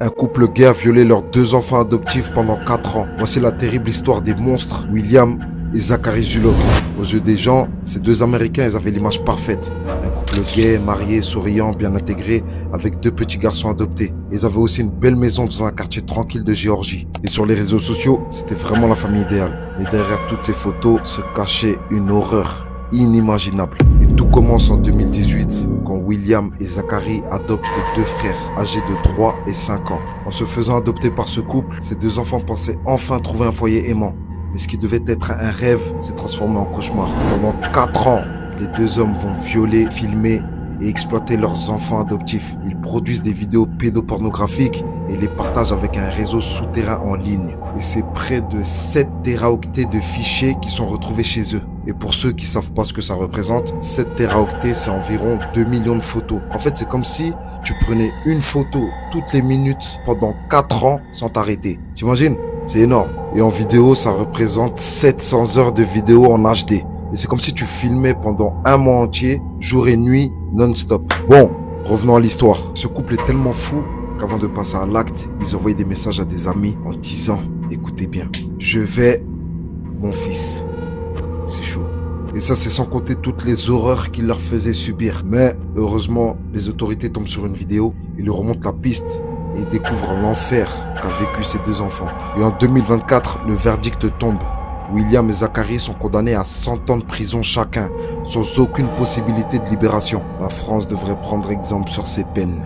Un couple gay a violé leurs 2 enfants adoptifs pendant 4 ans. Voici la terrible histoire des monstres, William et Zachary Zullock. Aux yeux des gens, ces 2 Américains, ils avaient l'image parfaite. Un couple gay, marié, souriant, bien intégré, avec 2 petits garçons adoptés. Ils avaient aussi une belle maison dans un quartier tranquille de Géorgie. Et sur les réseaux sociaux, c'était vraiment la famille idéale. Mais derrière toutes ces photos se cachait une horreur inimaginable. Et tout commence en 2018, quand William et Zachary adoptent 2 frères, âgés de 3 et 5 ans. En se faisant adopter par ce couple, ces 2 enfants pensaient enfin trouver un foyer aimant. Mais ce qui devait être un rêve s'est transformé en cauchemar. Pendant 4 ans, les 2 hommes vont violer, filmer et exploiter leurs enfants adoptifs. Ils produisent des vidéos pédopornographiques et les partagent avec un réseau souterrain en ligne. Et c'est près de 7 téraoctets de fichiers qui sont retrouvés chez eux. Et pour ceux qui savent pas ce que ça représente, 7 téraoctets, c'est environ 2 millions de photos. En fait, c'est comme si tu prenais une photo toutes les minutes pendant 4 ans sans t'arrêter. T'imagines? C'est énorme. Et en vidéo, ça représente 700 heures de vidéo en HD. Et c'est comme si tu filmais pendant un mois entier, jour et nuit, non-stop. Bon, revenons à l'histoire. Ce couple est tellement fou qu'avant de passer à l'acte, ils envoyaient des messages à des amis en disant, écoutez bien, je vais, mon fils. C'est chaud. Et ça, c'est sans compter toutes les horreurs qu'il leur faisait subir. Mais heureusement, les autorités tombent sur une vidéo, ils leur remontent la piste et ils découvrent l'enfer qu'a vécu ces 2 enfants. Et en 2024, le verdict tombe. William et Zachary sont condamnés à 100 ans de prison chacun, sans aucune possibilité de libération. La France devrait prendre exemple sur ces peines.